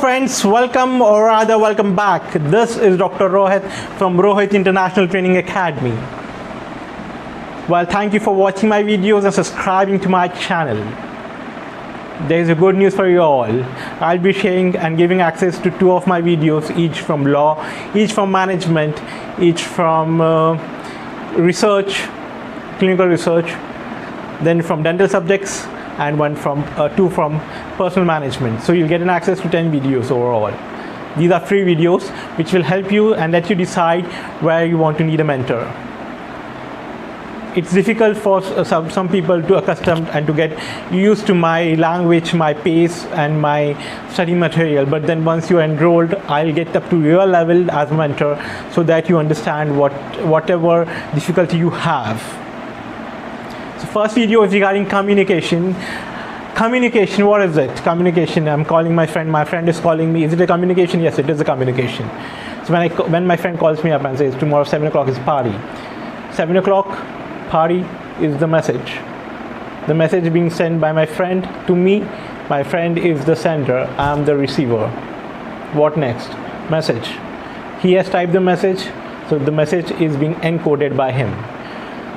friends, welcome or rather welcome back. This is Dr. Rohit from Rohit International Training Academy. Well, thank you for watching my videos and subscribing to my channel. There is a good news for you all. I'll be sharing and giving access to 2 of my videos, each from law, each from management, each from research, clinical research, then from dental subjects, and 2 from personal management. So you'll get an access to 10 videos overall. These are free videos which will help you and let you decide where you want to need a mentor. It's difficult for some people to accustom and to get used to my language, my pace and my study material, but then once you're enrolled, I'll get up to your level as a mentor so that you understand whatever difficulty you have. So first video is regarding communication. Communication, what is it? Communication, I'm calling my friend is calling me. Is it a communication? Yes, it is a communication. So when my friend calls me up and says tomorrow 7 o'clock is party, 7 o'clock party is the message. The message being sent by my friend to me. My friend is the sender, I'm the receiver. What next? Message. He has typed the message, so the message is being encoded by him.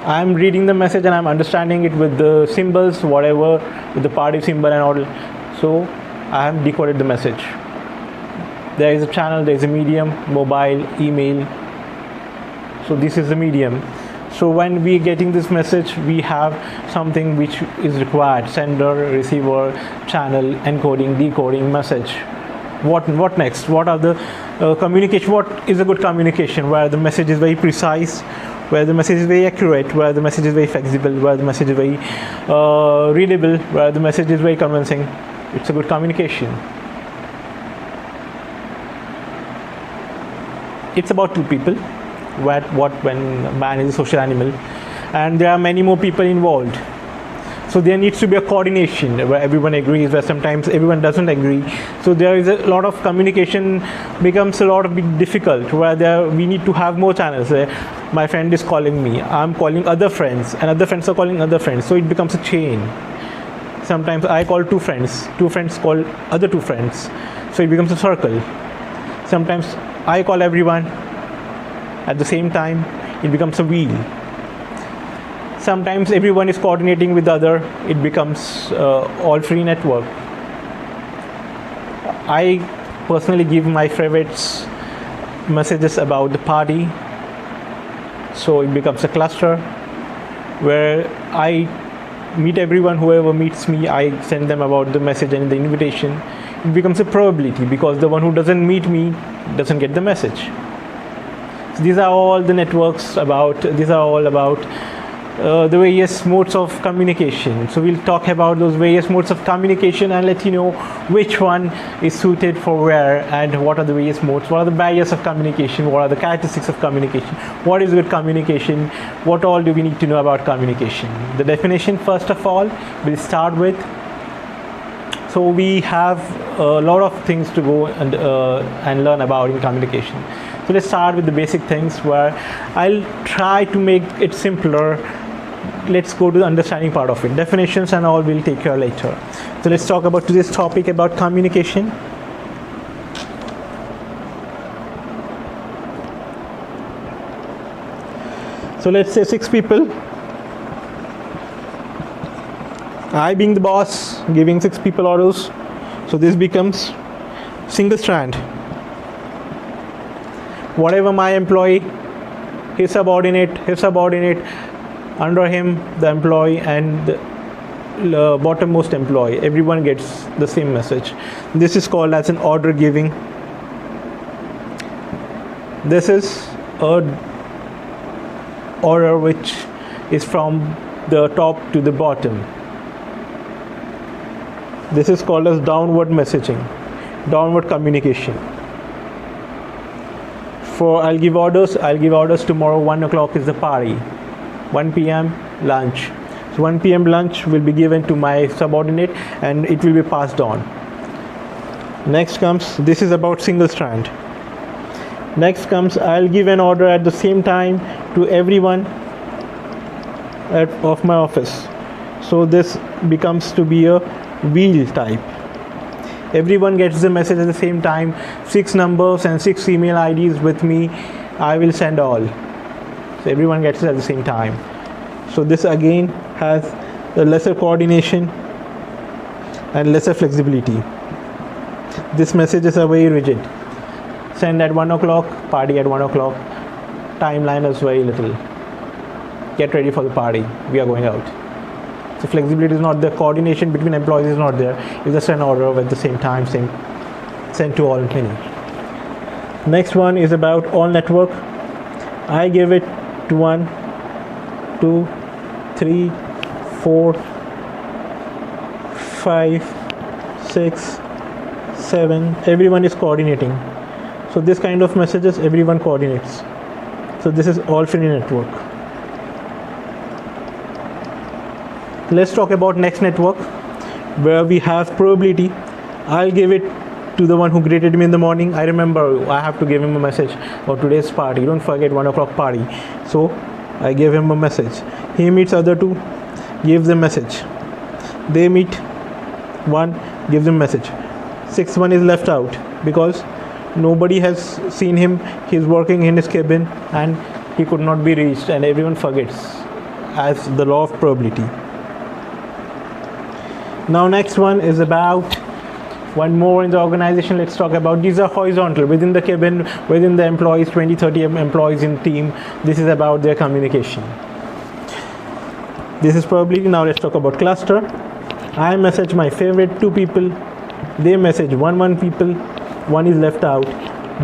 I'm reading the message and I'm understanding it with the symbols, whatever, with the party symbol and all. So I have decoded the message. There is a channel, there is a medium, mobile, email. So this is the medium. So when we getting this message, we have something which is required: sender, receiver, channel, encoding, decoding, message. What next? What are the communication? What is a good communication? Where the message is very precise, where the message is very accurate, where the message is very flexible, where the message is very readable, where the message is very convincing. It's a good communication. It's about 2 people. When man is a social animal, and there are many more people involved. So there needs to be a coordination where everyone agrees, where sometimes everyone doesn't agree. So there is a lot of communication becomes a lot of bit difficult, where we need to have more channels. My friend is calling me, I'm calling other friends, and other friends are calling other friends. So it becomes a chain. Sometimes I call 2 friends call other 2 friends. So it becomes a circle. Sometimes I call everyone at the same time, it becomes a wheel. Sometimes everyone is coordinating with the other, it becomes all free network. I personally give my favorites messages about the party, so it becomes a cluster where I meet everyone. Whoever meets me, I send them about the message and the invitation. It becomes a probability, because the one who doesn't meet me doesn't get the message. So these are all the networks about, these are all about the various modes of communication. So we'll talk about those various modes of communication and let you know which one is suited for where, and what are the various modes, what are the barriers of communication, what are the characteristics of communication, what is good communication, what all do we need to know about communication. The definition, first of all, we'll start with. So we have a lot of things to go and learn about in communication. So let's start with the basic things, where I'll try to make it simpler. Let's go to the understanding part of it. Definitions and all we'll take care later. So let's talk about today's topic about communication. So let's say 6 people. I being the boss, giving 6 people orders. So this becomes single strand. Whatever my employee, his subordinate, under him the employee, and the bottommost employee, everyone gets the same message. This is called as an order giving. This is a order which is from the top to the bottom. This is called as downward messaging, downward communication. I'll give orders tomorrow 1 o'clock is the party, 1 p.m. lunch. So 1 p.m. lunch will be given to my subordinate and it will be passed on. Next comes, this is about single strand. Next comes, I'll give an order at the same time to everyone of my office. So this becomes to be a wheel type. everyone gets the message at the same time. 6 numbers and 6 email IDs with me, I will send all. So everyone gets it at the same time. So this again has a lesser coordination and lesser flexibility. This messages are very rigid. Send at 1 o'clock, party at 1 o'clock. Timeline is very little. Get ready for the party, we are going out. So flexibility is not there, coordination between employees is not there. It's just an order at the same time, sent to all and many. Next one is about all network. I give it to 1, 2, 3, 4, 5, 6, 7. Everyone is coordinating. So this kind of messages, everyone coordinates. So this is all free network. Let's talk about next network, where we have probability. I'll give it to the one who greeted me in the morning. I remember I have to give him a message for today's party. Don't forget 1 o'clock party. So I gave him a message. He meets other two, gives them message. They meet one, gives them message. 6th one is left out because nobody has seen him. He's working in his cabin and he could not be reached, and everyone forgets, as the law of probability. Now next one is about one more in the organization. Let's talk about, these are horizontal, within the cabin, within the employees, 20-30 employees in team. This is about their communication. This is probability. Now let's talk about cluster. I message my favorite 2 people, they message 1 people, 1 is left out.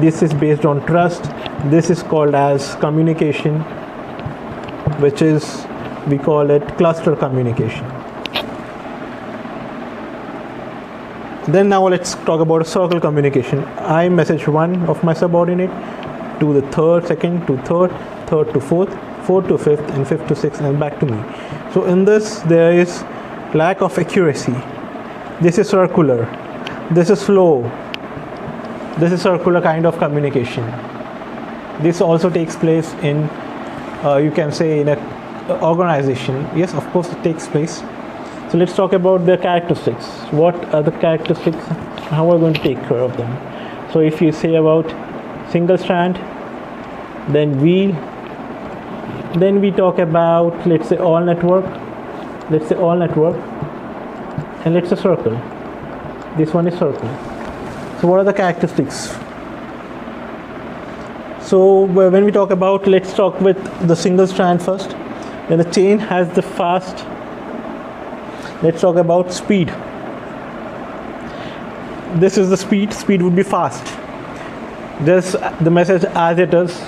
This is based on trust. This is called as communication, which is, we call it cluster communication. Then now let's talk about circle communication. I message 1 of my subordinate to the 3rd, 2nd to 3rd, 3rd to 4th, 4th to 5th, and 5th to 6th, and back to me. So in this there is lack of accuracy. This is circular. This is slow. This is circular kind of communication. This also takes place in, you can say, in an organization. Yes, of course it takes place. So let's talk about the characteristics. What are the characteristics? How are we going to take care of them? So if you say about single strand, then wheel, then we talk about, let's say, all network, and let's say circle. This one is circle. So what are the characteristics? So when we talk about, let's talk with the single strand first. Then the chain has the fast. Let's talk about speed. This is the speed. Speed would be fast. Just the message as it is,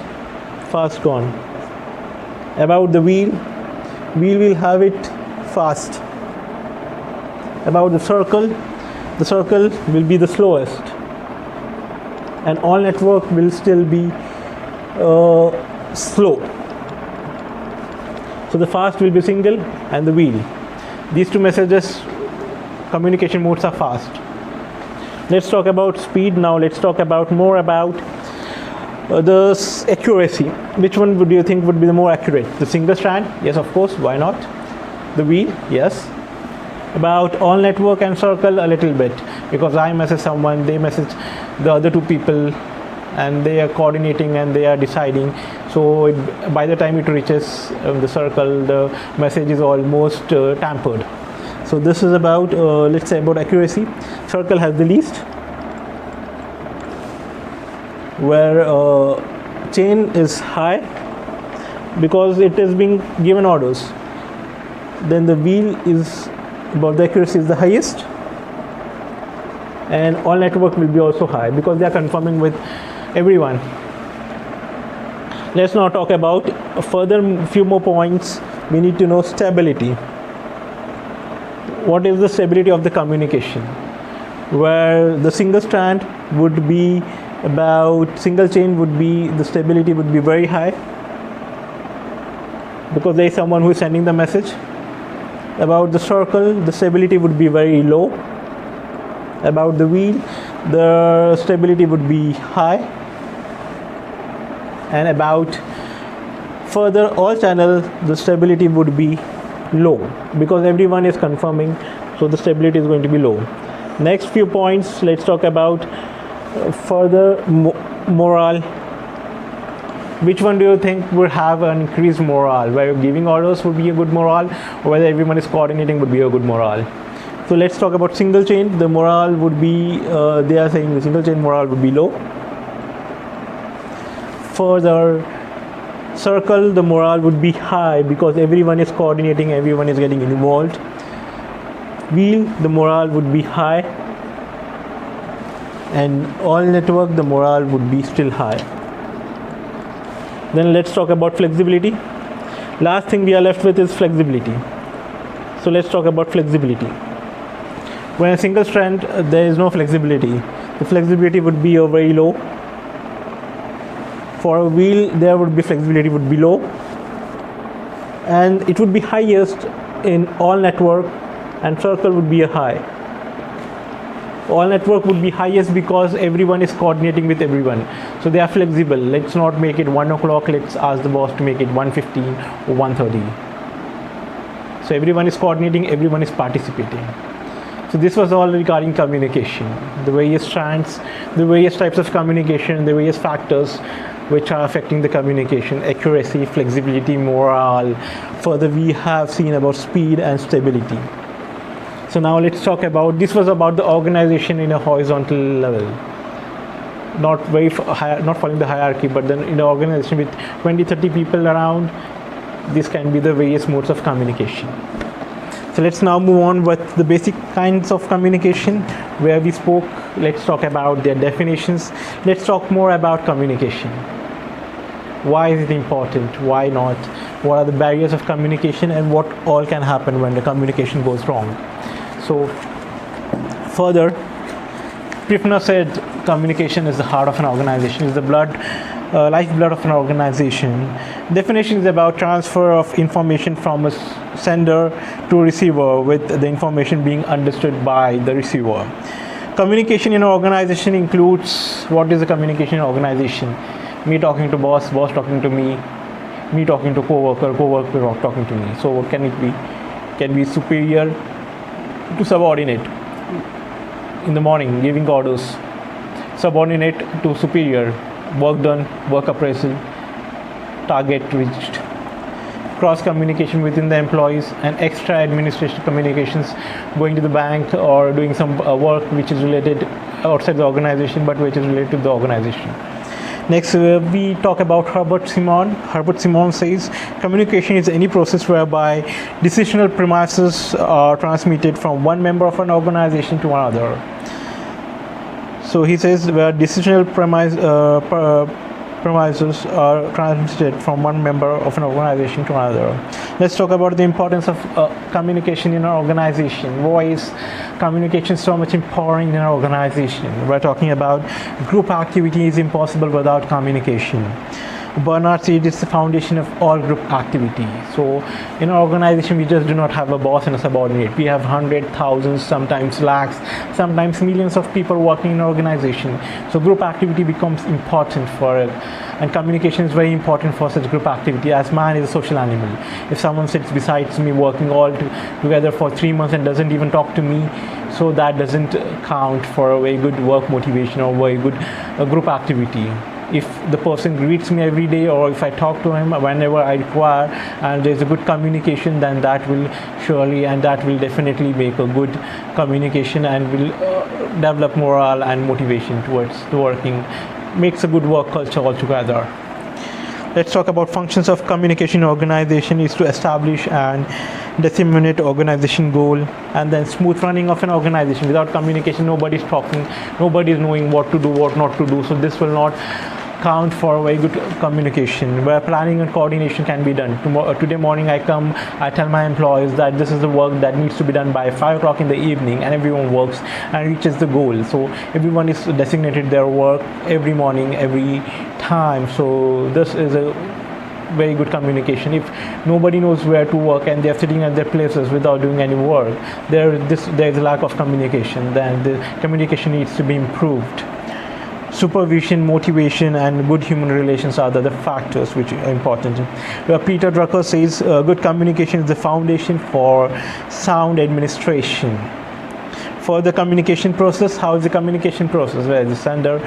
fast gone. About the wheel will have it fast. About the circle will be the slowest. And all network will still be slow. So the fast will be single and the wheel. These 2 messages, communication modes are fast. Let's talk about speed. Now let's talk about more about the accuracy. Which one would you think would be the more accurate? The single strand? Yes, of course. Why not? The wheel? Yes. About all network and circle, a little bit, because I message someone, they message the other 2 people, and they are coordinating and they are deciding. So by the time it reaches the circle, the message is almost tampered. So this is about, let's say, about accuracy. Circle has the least, where chain is high because it is being given orders. Then the wheel is about, the accuracy is the highest, and all network will be also high because they are confirming with everyone. Let's now talk about a further few more points. We need to know stability. What is the stability of the communication? Where the single strand would be about, single chain would be, the stability would be very high because there is someone who is sending the message. About the circle, the stability would be very low. About the wheel, the stability would be high. And about further all channel, the stability would be low because everyone is confirming, so the stability is going to be low. Next few points, let's talk about further morale. Which one do you think would have an increased morale? Whether giving orders would be a good morale, or whether everyone is coordinating would be a good morale? So let's talk about single chain. The morale would be, they are saying the single chain morale would be low. Further, circle, the morale would be high because everyone is coordinating, everyone is getting involved. Wheel, the morale would be high. And all network, the morale would be still high. Then let's talk about flexibility. Last thing we are left with is flexibility. So let's talk about flexibility. When a single strand, there is no flexibility. The flexibility would be very low. For a wheel, there would be flexibility would be low, and it would be highest in all network, and circle would be a high. All network would be highest because everyone is coordinating with everyone, so they are flexible. Let's not make it 1 o'clock, let's ask the boss to make it 1:15 or 1:30. So everyone is coordinating, everyone is participating. So this was all regarding communication, the various strands, the various types of communication, the various factors which are affecting the communication: accuracy, flexibility, morale. Further, we have seen about speed and stability. So now let's talk about, this was about the organization in a horizontal level, not following the hierarchy, but then in an organization with 20-30 people around, this can be the various modes of communication. So let's now move on with the basic kinds of communication where we spoke. Let's talk about their definitions. Let's talk more about communication. Why is it important? Why not? What are the barriers of communication, and what all can happen when the communication goes wrong? So further, Prifner said communication is the heart of an organization, is the lifeblood of an organization. Definition is about transfer of information from a sender to receiver, with the information being understood by the receiver. Communication in an organization includes, what is the communication in an organization? Me talking to boss, boss talking to me talking to co-worker talking to me. So what can it be? It can be superior to subordinate. In the morning, giving orders. Subordinate to superior. Work done, work appraisal, target reached. Cross communication within the employees, and extra administrative communications, going to the bank or doing some work which is related outside the organization but which is related to the organization. Next, we talk about Herbert Simon. Herbert Simon says communication is any process whereby decisional premises are transmitted from one member of an organization to another. So he says where decisional premises are transmitted from one member of an organization to another. Let's talk about the importance of communication in an organization. Why is communication so much important in an organization? We're talking about group activity is impossible without communication. Bernard said it's the foundation of all group activity. So in our organization, we just do not have a boss and a subordinate. We have hundreds, thousands, sometimes lakhs, sometimes millions of people working in an organization. So group activity becomes important for it. And communication is very important for such group activity, as man is a social animal. If someone sits beside me working all together for 3 months and doesn't even talk to me, so that doesn't count for a very good work motivation or very good group activity. If the person greets me every day, or if I talk to him whenever I require, and there's a good communication, then that will definitely make a good communication and will develop morale and motivation towards the working, makes a good work culture altogether. Let's talk about functions of communication. Organization is to establish and disseminate organization goal, and then smooth running of an organization. Without communication, nobody's talking, nobody's knowing what to do, what not to do. So this will not count for very good communication, where planning and coordination can be done. Today morning I tell my employees that this is the work that needs to be done by 5 o'clock in the evening, and everyone works and reaches the goal. So everyone is designated their work every morning, every time. So this is a very good communication. If nobody knows where to work and they're sitting at their places without doing any work, there is a lack of communication. Then the communication needs to be improved. Supervision, motivation, and good human relations are the factors which are important. Peter Drucker says good communication is the foundation for sound administration. For the communication process, how is the communication process? Where is the sender?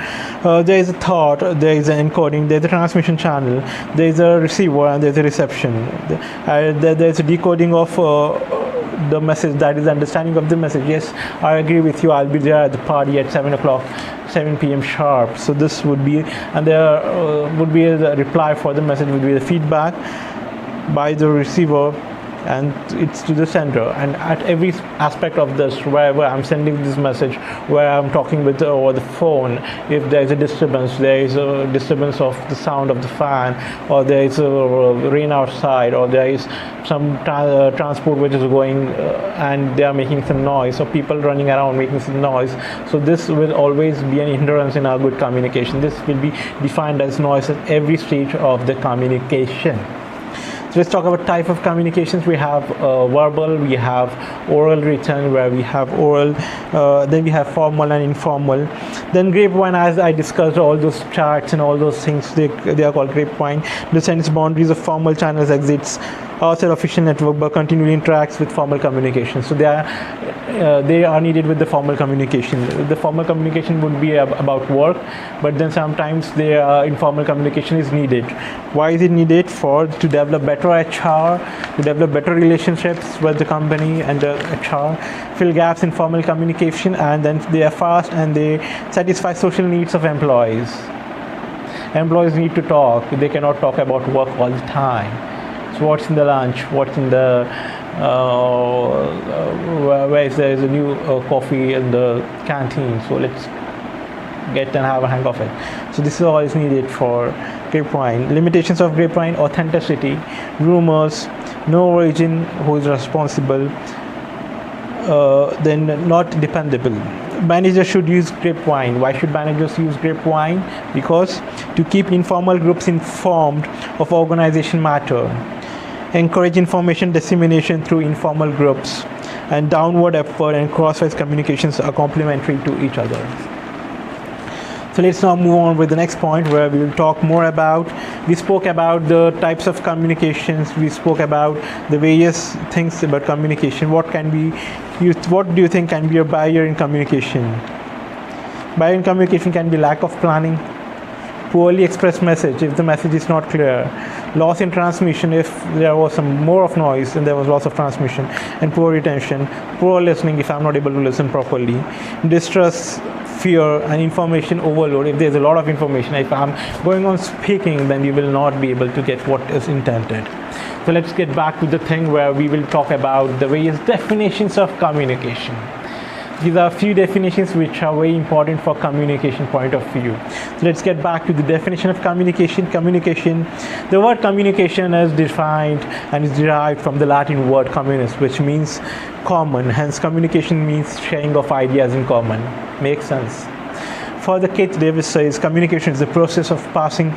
There is a thought, there is an encoding, there is a transmission channel, there is a receiver, and there is a reception. There is a decoding of the message, that is understanding of the message. Yes, I agree with you, I'll be there at the party at 7 o'clock, 7 p.m. sharp. So this would be, and there would be a reply for the message, would be the feedback by the receiver, and it's to the sender. And at every aspect of this, wherever I'm sending this message, where I'm talking with over the phone, if there is a disturbance, there is a disturbance of the sound of the fan, or there is a rain outside, or there is some transport which is going and they are making some noise, or people running around making some noise, so this will always be an hindrance in our good communication. This will be defined as noise at every stage of the communication. So let's talk about type of communications. We have verbal, we have oral, written, where we have oral, then we have formal and informal. Then grapevine, as I discussed, all those charts and all those things, they are called grapevine. The sends boundaries of formal channels, exits outside official network, but continually interacts with formal communication. So they are needed with the formal communication. The formal communication would be about work, but then sometimes the informal communication is needed. Why is it needed? To develop better HR, to develop better relationships with the company and the HR, fill gaps in formal communication, and then they are fast and they satisfy social needs of employees. Employees need to talk. They cannot talk about work all the time. So what's in the lunch, what's in the where there is a new coffee in the canteen, so let's get and have a hang of it. So this is all is needed for grapevine. Limitations of grapevine: authenticity, rumors, no origin, who is responsible, then not dependable. Managers should use grapevine. Why should managers use grapevine? Because to keep informal groups informed of organization matter, encourage information dissemination through informal groups, and downward effort and crosswise communications are complementary to each other. So let's now move on with the next point, where we will talk more about, we spoke about the types of communications, we spoke about the various things about communication. What can be used, what do you think can be a barrier in communication? Barrier in communication can be lack of planning, poorly expressed message if the message is not clear, loss in transmission if there was some more of noise and there was loss of transmission, and poor retention, poor listening if I'm not able to listen properly, distrust, fear, and information overload. If there's a lot of information, if I'm going on speaking, then you will not be able to get what is intended. So let's get back to the thing where we will talk about the various definitions of communication. These are a few definitions which are very important for communication point of view. So let's get back to the definition of communication. Communication, the word communication is defined and is derived from the Latin word communis, which means common. Hence, communication means sharing of ideas in common. Makes sense. Further, Keith Davis says communication is the process of passing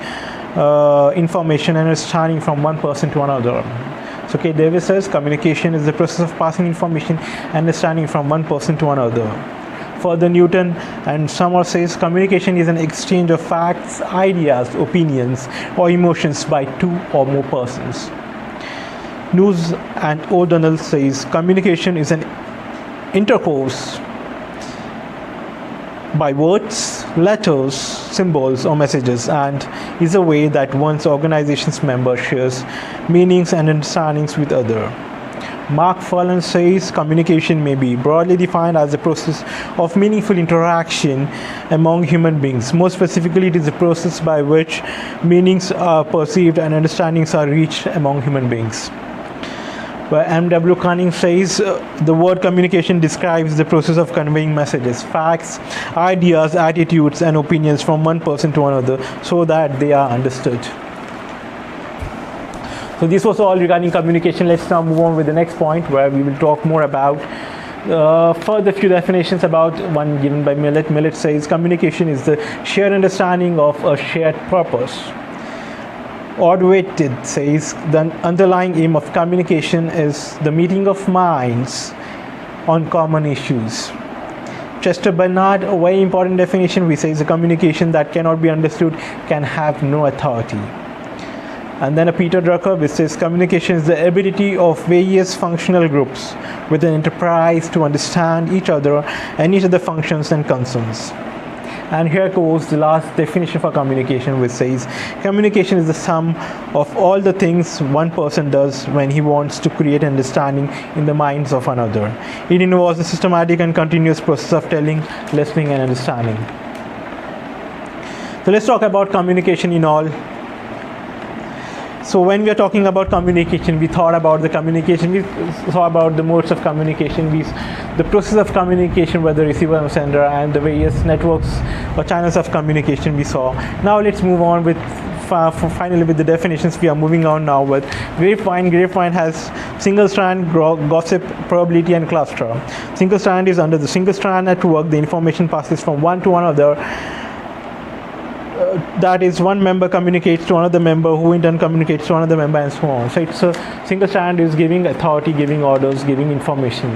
information and understanding from one person to another. So Keith Davis says communication is the process of passing information and understanding from one person to another. Further, Newton and Summer says communication is an exchange of facts, ideas, opinions, or emotions by two or more persons. News and O'Donnell says communication is an intercourse by words, letters, symbols, or messages, and is a way that one's organization's member shares meanings and understandings with other. Mark Furlan says communication may be broadly defined as the process of meaningful interaction among human beings. More specifically, it is a process by which meanings are perceived and understandings are reached among human beings. Where M.W. Cunning says the word communication describes the process of conveying messages, facts, ideas, attitudes, and opinions from one person to another so that they are understood. So this was all regarding communication. Let's now move on with the next point, where we will talk more about further few definitions about one given by Millett. Millett says communication is the shared understanding of a shared purpose. Ordwaited says the underlying aim of communication is the meeting of minds on common issues. Chester Bernard, a very important definition, we say is a communication that cannot be understood can have no authority. And then a Peter Drucker, which says communication is the ability of various functional groups with an enterprise to understand each other and each other functions and concerns. And here goes the last definition for communication, which says communication is the sum of all the things one person does when he wants to create understanding in the minds of another. It involves a systematic and continuous process of telling, listening, and understanding. So let's talk about communication in all. So when we are talking about communication, we thought about the communication, we saw about the modes of communication, the process of communication, whether receiver and sender, and the various networks or channels of communication we saw. Now let's move on with finally with the definitions. We are moving on now with grapevine. Grapevine has single strand, gossip, probability, and cluster. Single strand is under the single strand network. The information passes from one to another. That is, one member communicates to another member, who in turn communicates to another member, and so on. So it's a single strand is giving authority, giving orders, giving information.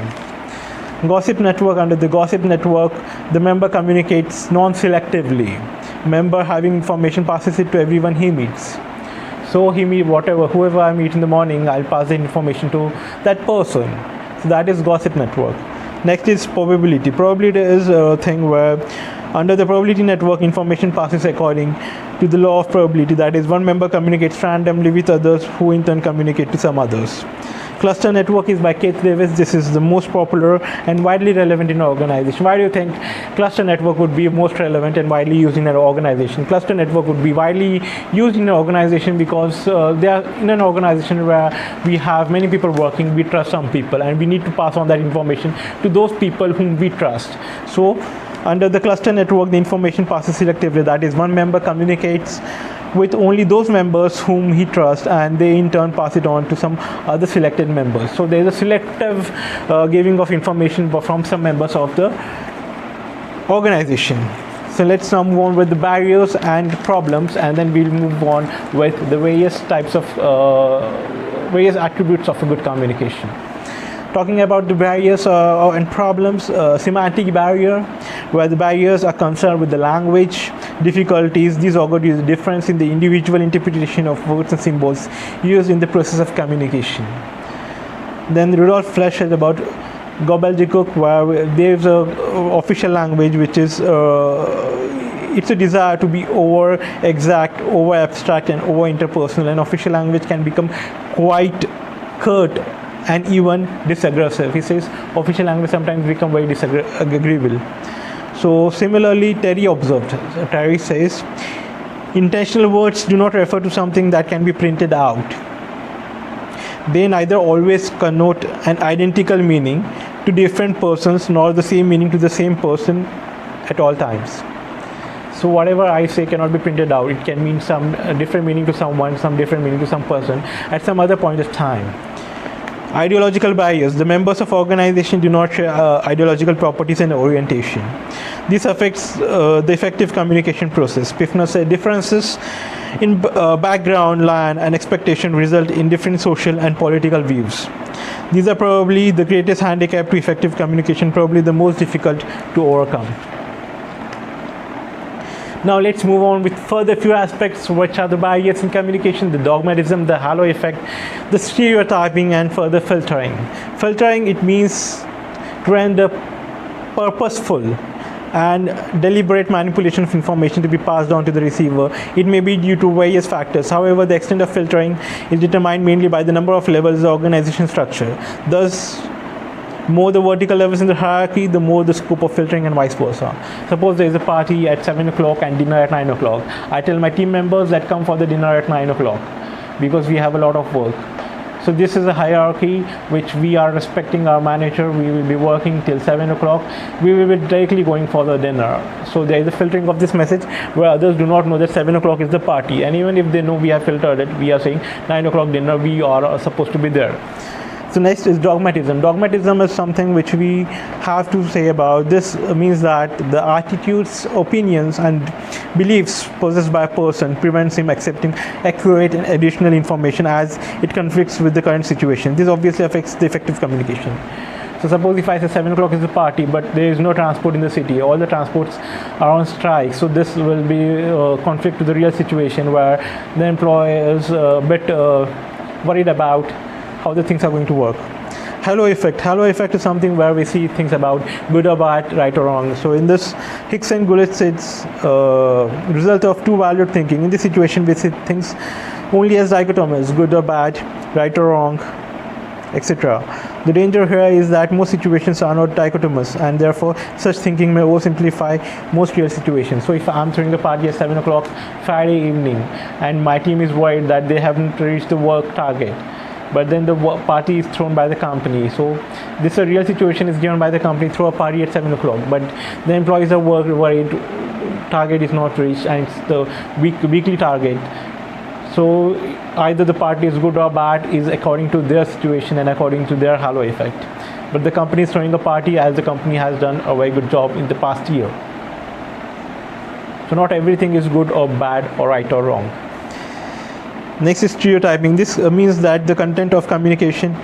Gossip network, under the gossip network, the member communicates non-selectively. Member having information passes it to everyone he meets. So he meet whoever I meet in the morning, I'll pass the information to that person. So that is gossip network. Next is probability. Probability is a thing where under the probability network, information passes according to the law of probability. That is, one member communicates randomly with others, who in turn communicate to some others. Cluster network is by Keith Davis. This is the most popular and widely relevant in an organization. Why do you think cluster network would be most relevant and widely used in an organization? Cluster network would be widely used in an organization because they are in an organization where we have many people working, we trust some people, and we need to pass on that information to those people whom we trust. So under the cluster network, the information passes selectively. That is, one member communicates with only those members whom he trusts, and they in turn pass it on to some other selected members. So there is a selective giving of information from some members of the organization. So let's now move on with the barriers and problems, and then we'll move on with the various types of various attributes of a good communication. Talking about the barriers and problems, semantic barrier, where the barriers are concerned with the language difficulties. These occur due to the difference in the individual interpretation of words and symbols used in the process of communication. Then Rudolf Flesch said about gobbledygook, where there is a official language which is it's a desire to be over exact, over abstract, and over interpersonal. And official language can become quite curt and even disaggressive. He says official language sometimes become very disagreeable. So similarly, Terry observed. Terry says, intentional words do not refer to something that can be printed out. They neither always connote an identical meaning to different persons, nor the same meaning to the same person at all times. So whatever I say cannot be printed out. It can mean some different meaning to someone, some different meaning to some person at some other point of time. Ideological bias. The members of organization do not share ideological properties and orientation. This affects the effective communication process. Piffner said differences in background, land, and expectation result in different social and political views. These are probably the greatest handicap to effective communication, probably the most difficult to overcome. Now let's move on with further few aspects, which are the barriers in communication, the dogmatism, the halo effect, the stereotyping, and further filtering. Filtering, it means to render purposeful and deliberate manipulation of information to be passed on to the receiver. It may be due to various factors. However, the extent of filtering is determined mainly by the number of levels of the organization structure. Thus, more the vertical levels in the hierarchy, the more the scope of filtering, and vice versa. Suppose there is a party at 7 o'clock and dinner at 9 o'clock. I tell my team members that come for the dinner at 9 o'clock because we have a lot of work. So this is a hierarchy which we are respecting our manager. We will be working till 7 o'clock. We will be directly going for the dinner. So there is a filtering of this message where others do not know that 7 o'clock is the party. And even if they know we have filtered it, we are saying 9 o'clock dinner, we are supposed to be there. So next is dogmatism. Dogmatism is something which we have to say about. This means that the attitudes, opinions, and beliefs possessed by a person prevents him accepting accurate and additional information as it conflicts with the current situation. This obviously affects the effective communication. So suppose if I say 7 o'clock is the party, but there is no transport in the city, all the transports are on strike, so this will be conflict to the real situation where the employer is a bit worried about how the things are going to work. Halo effect. Halo effect is something where we see things about good or bad, right or wrong. So in this, Hicks and Gullett it's result of two valued thinking. In this situation, we see things only as dichotomous, good or bad, right or wrong, etc. The danger here is that most situations are not dichotomous, and therefore such thinking may oversimplify most real situations. So if I'm throwing a party at 7 o'clock Friday evening and my team is worried that they haven't reached the work target, but then the party is thrown by the company, so this a real situation is given by the company, throw a party at 7 o'clock, but the employees are worried target is not reached and it's the weekly target. So either the party is good or bad is according to their situation and according to their halo effect. But the company is throwing a party as the company has done a very good job in the past year. So not everything is good or bad or right or wrong. Next is stereotyping. This means that the content of communication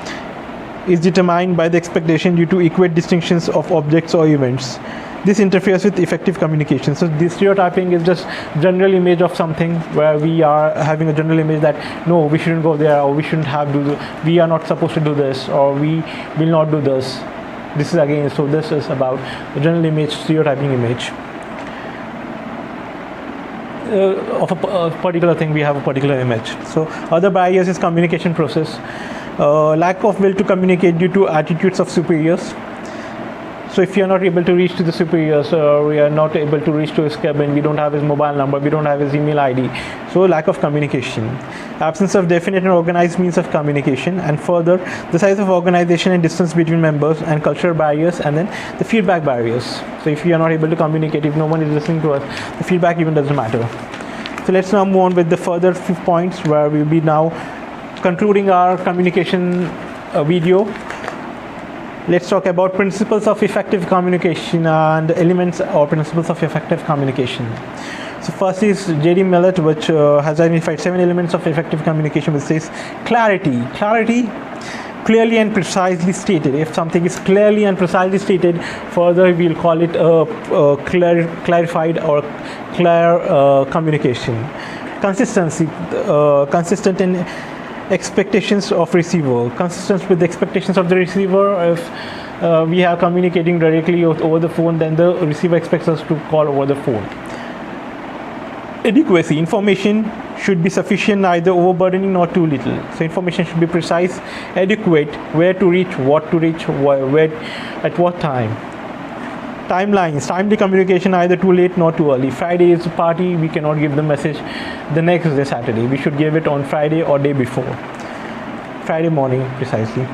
is determined by the expectation due to equate distinctions of objects or events. This interferes with effective communication. So this stereotyping is just general image of something where we are having a general image that no, we shouldn't go there, or we shouldn't have we are not supposed to do this, or we will not do this. This is again, so this is about the general image, stereotyping image. Of a particular thing, we have a particular image. So other barriers is communication process. Lack of will to communicate due to attitudes of superiors. So if you are not able to reach to the superiors, we are not able to reach to his cabin, we don't have his mobile number, we don't have his email ID. So lack of communication. Absence of definite and organized means of communication, and further the size of organization and distance between members and cultural barriers, and then the feedback barriers. So if we are not able to communicate, if no one is listening to us, the feedback even doesn't matter. So let's now move on with the further few points where we'll be now concluding our communication video. Let's talk about principles of effective communication and elements or principles of effective communication. So first is J.D. Millett, which has identified 7 elements of effective communication, which says clarity. Clarity, clearly and precisely stated. If something is clearly and precisely stated, further we'll call it clarified or clear communication. Consistency, consistent in expectations of receiver, consistent with the expectations of the receiver. If we are communicating directly over the phone, then the receiver expects us to call over the phone. Adequacy, information should be sufficient, neither overburdening nor too little. So information should be precise, adequate, where to reach, what to reach, where, at what time. Timelines, timely communication, either too late nor too early. Friday is a party, we cannot give the message the next day Saturday. We should give it on Friday or day before. Friday morning precisely.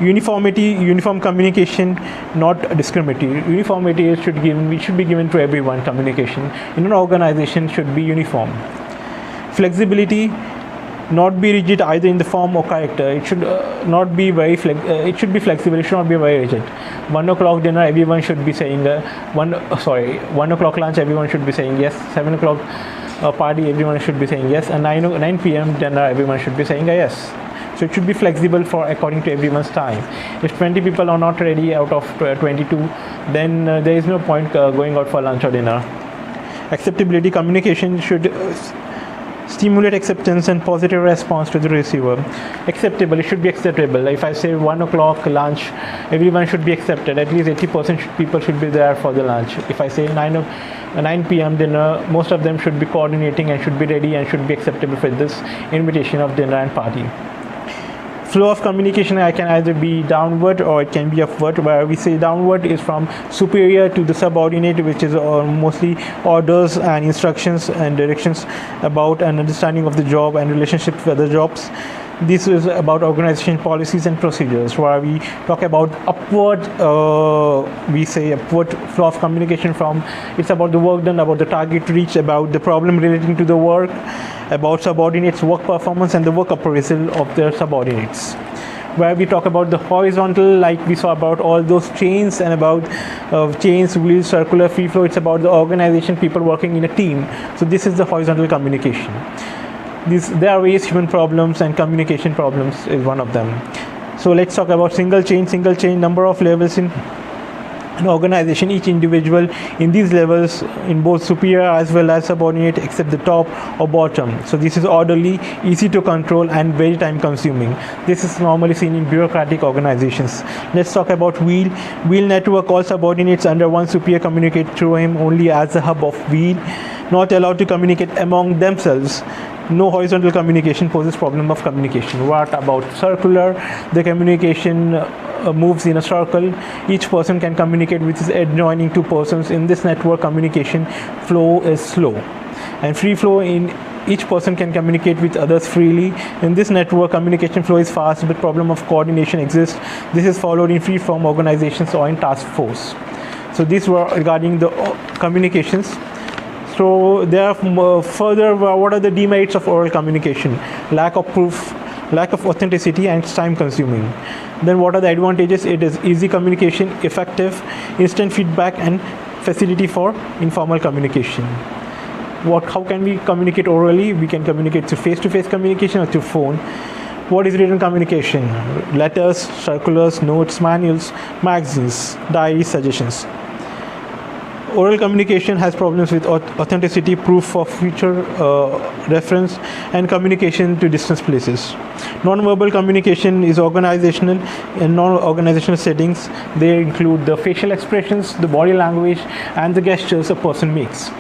Uniformity, uniform communication, not discriminatory. Uniformity should be given to everyone. Communication in an organization should be uniform. Flexibility, not be rigid either in the form or character. It should not be very it should be flexible. It should not be very rigid. 1 o'clock dinner, everyone should be saying 1 o'clock lunch, everyone should be saying yes. 7 o'clock party, everyone should be saying yes, and 9 p.m. dinner, everyone should be saying yes. So it should be flexible for according to everyone's time. If 20 people are not ready out of 22, then there is no point going out for lunch or dinner. Acceptability, communication should stimulate acceptance and positive response to the receiver. Acceptable, it should be acceptable. If I say 1 o'clock lunch, everyone should be accepted. At least 80% people should be there for the lunch. If I say 9 p.m. dinner, most of them should be coordinating and should be ready and should be acceptable for this invitation of dinner and party. Flow of communication can either be downward or it can be upward. Where we say downward is from superior to the subordinate, which is mostly orders and instructions and directions about an understanding of the job and relationship with other jobs. This is about organization policies and procedures. Where we talk about upward, we say upward flow of communication from, it's about the work done, about the target reached, about the problem relating to the work, about subordinates' work performance and the work appraisal of their subordinates. Where we talk about the horizontal, like we saw about all those chains and about chains, wheels, circular, free flow. It's about the organization, people working in a team. So this is the horizontal communication. There are various human problems and communication problems is one of them. So let's talk about single chain. Single chain, number of levels in an organization. Each individual in these levels in both superior as well as subordinate except the top or bottom. So this is orderly, easy to control, and very time consuming. This is normally seen in bureaucratic organizations. Let's talk about wheel. Wheel network. All subordinates under one superior communicate through him only as a hub of wheel, not allowed to communicate among themselves. No horizontal communication poses problem of communication. What about circular? The communication moves in a circle. Each person can communicate with his adjoining two persons. In this network, communication flow is slow and free flow. In each person can communicate with others freely. In this network, communication flow is fast, but problem of coordination exists. This is followed in free form organizations or in task force. So these were regarding the communications. So there are further, what are the demerits of oral communication? Lack of proof, lack of authenticity, and it's time consuming. Then what are the advantages? It is easy communication, effective, instant feedback, and facility for informal communication. How can we communicate orally? We can communicate through face-to-face communication or through phone. What is written communication? Letters, circulars, notes, manuals, magazines, diaries, suggestions. Oral communication has problems with authenticity, proof of future reference, and communication to distant places. Non-verbal communication is organizational and non-organizational settings. They include the facial expressions, the body language, and the gestures a person makes.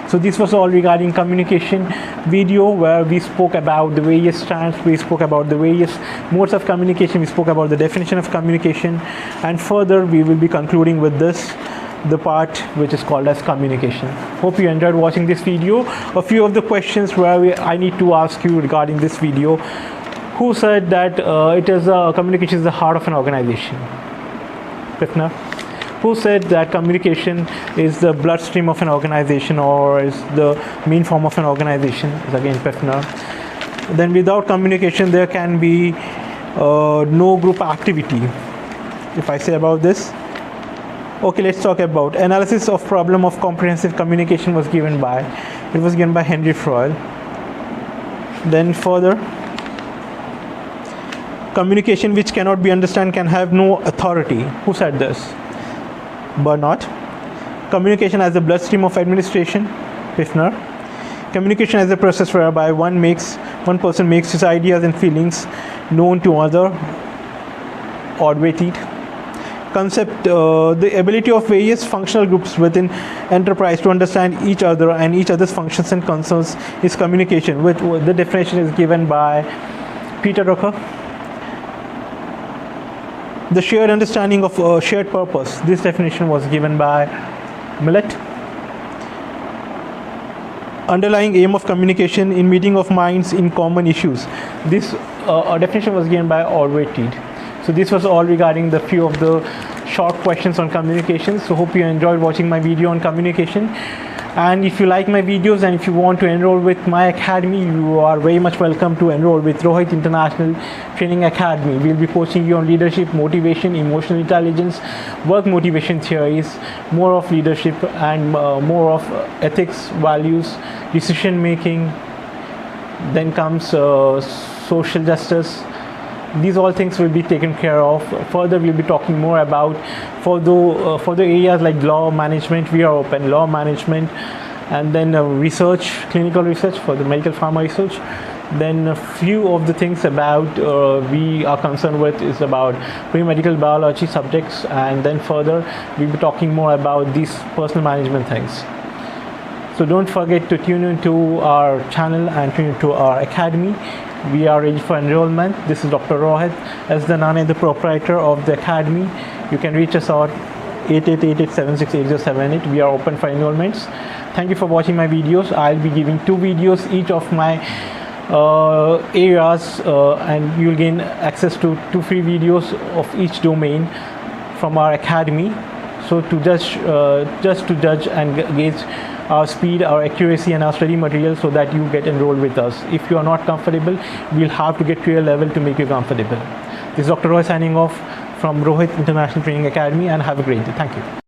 So this was all regarding communication video, where we spoke about the various strands, we spoke about the various modes of communication, we spoke about the definition of communication, and further we will be concluding with this, the part which is called as communication. Hope you enjoyed watching this video. A few of the questions where I need to ask you regarding this video. Who said that communication is the heart of an organization? Pifner. Who said that communication is the bloodstream of an organization or is the main form of an organization? Is again Pifner. Then without communication there can be no group activity. If I say about this, okay, let's talk about analysis of problem of comprehensive communication was given by Henry Froel. Then further, communication which cannot be understood can have no authority. Who said this? Bernard. Communication as the bloodstream of administration. Pifner. Communication as a process whereby one person makes his ideas and feelings known to other. Rohit. Concept, the ability of various functional groups within enterprise to understand each other and each other's functions and concerns is communication. With the definition is given by Peter Drucker. The shared understanding of shared purpose. This definition was given by Millet. Underlying aim of communication in meeting of minds in common issues. This definition was given by Rohit. So this was all regarding the few of the short questions on communication. So hope you enjoyed watching my video on communication. And if you like my videos and if you want to enroll with my academy, you are very much welcome to enroll with Rohit International Training Academy. We'll be coaching you on leadership, motivation, emotional intelligence, work motivation theories, more of leadership and more of ethics, values, decision making. Then comes social justice. These all things will be taken care of. Further, we'll be talking more about for the areas like law management. We are open law management, and then research, clinical research for the medical pharma research. Then a few of the things about we are concerned with is about pre-medical biology subjects, and then further we'll be talking more about these personal management things. So don't forget to tune into our channel and tune into our academy. We are ready for enrollment. This is Dr. Rohit as the Nane, the proprietor of the academy. You can reach us out 8888768078. We are open for enrollments. Thank you for watching my videos. I'll be giving 2 videos each of my areas, and you'll gain access to 2 free videos of each domain from our academy. So to judge, just to judge and gauge our speed, our accuracy, and our study material, so that you get enrolled with us. If you are not comfortable, we'll have to get to your level to make you comfortable. This is Dr. Roy signing off from Rohit International Training Academy, and have a great day. Thank you.